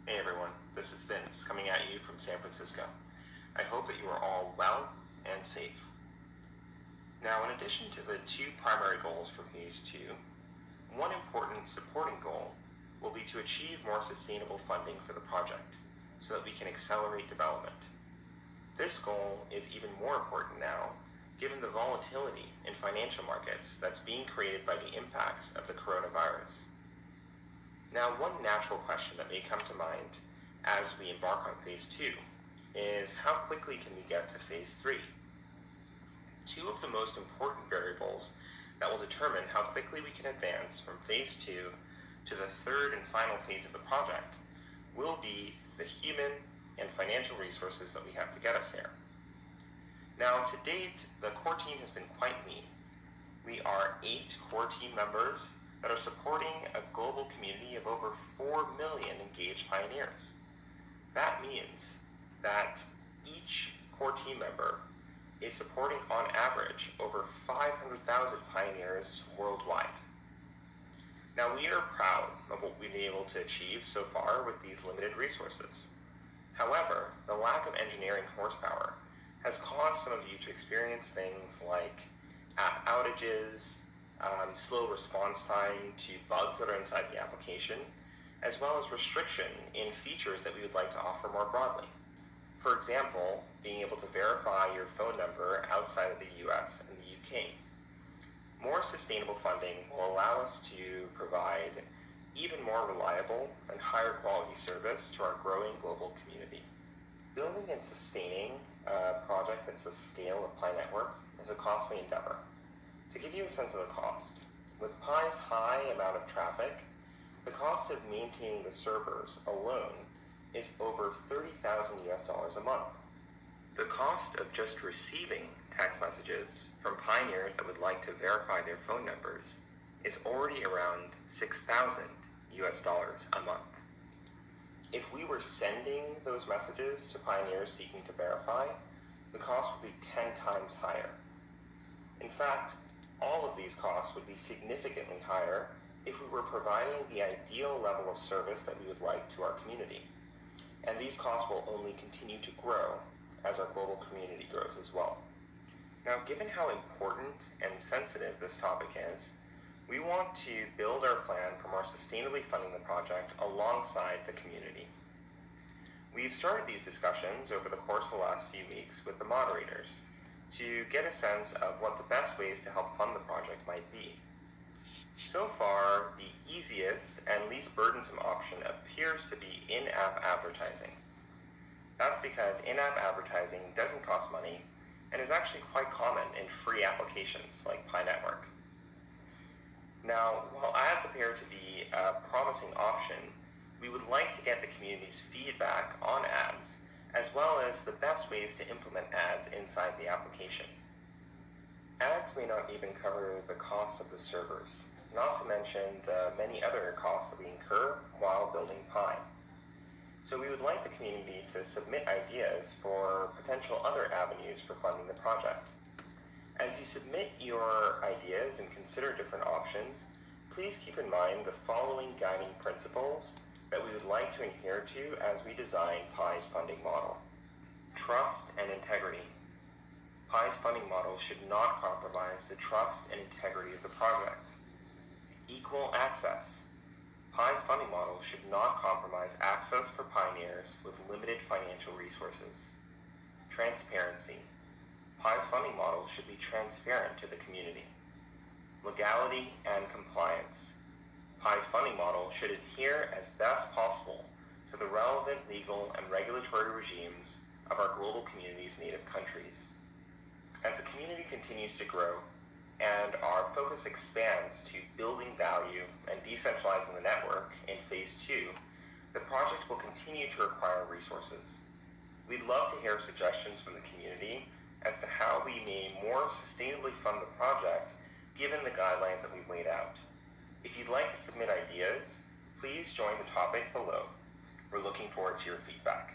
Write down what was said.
Hey everyone, this is Vince coming at you from San Francisco. I hope that you are all well and safe. Now, in addition to the two primary goals for Phase 2, one important supporting goal will be to achieve more sustainable funding for the project so that we can accelerate development. This goal is even more important now given the volatility in financial markets that's being created by the impacts of the coronavirus. Now, one natural question that may come to mind as we embark on Phase 2 is how quickly can we get to Phase 3? Two of the most important variables that will determine how quickly we can advance from Phase 2 to the third and final phase of the project will be the human and financial resources that we have to get us there. Now, to date, the core team has been quite lean. We are 8 core team members that are supporting a global community of over 4 million engaged pioneers. That means that each core team member is supporting, on average, over 500,000 pioneers worldwide. Now, we are proud of what we've been able to achieve so far with these limited resources. However, the lack of engineering horsepower has caused some of you to experience things like app outages, slow response time to bugs that are inside the application, as well as restriction in features that we would like to offer more broadly. For example, being able to verify your phone number outside of the US and the UK. More sustainable funding will allow us to provide even more reliable and higher quality service to our growing global community. Building and sustaining a project that's the scale of Pi Network is a costly endeavor. To give you a sense of the cost, with Pi's high amount of traffic, the cost of maintaining the servers alone is over $30,000 a month. The cost of just receiving text messages from pioneers that would like to verify their phone numbers is already around $6,000 a month. If we were sending those messages to pioneers seeking to verify, the cost would be 10 times higher. In fact, all of these costs would be significantly higher if we were providing the ideal level of service that we would like to our community. And these costs will only continue to grow as our global community grows as well. Now, given how important and sensitive this topic is, we want to build our plan for more sustainably funding the project alongside the community. We've started these discussions over the course of the last few weeks with the moderators to get a sense of what the best ways to help fund the project might be. So far, the easiest and least burdensome option appears to be in-app advertising. That's because in-app advertising doesn't cost money and is actually quite common in free applications like Pi Network. Now, while ads appear to be a promising option, we would like to get the community's feedback on ads, as well as the best ways to implement ads inside the application. Ads may not even cover the cost of the servers, not to mention the many other costs that we incur while building Pi. So we would like the community to submit ideas for potential other avenues for funding the project. As you submit your ideas and consider different options, please keep in mind the following guiding principles that we would like to adhere to as we design Pi's funding model. Trust and integrity. Pi's funding model should not compromise the trust and integrity of the project. Equal access. Pi's funding model should not compromise access for pioneers with limited financial resources. Transparency. Pi's funding model should be transparent to the community. Legality and compliance. Pi's funding model should adhere as best possible to the relevant legal and regulatory regimes of our global community's native countries. As the community continues to grow and our focus expands to building value and decentralizing the network in Phase 2, the project will continue to require resources. We'd love to hear suggestions from the community as to how we may more sustainably fund the project given the guidelines that we've laid out. If you'd like to submit ideas, please join the topic below. We're looking forward to your feedback.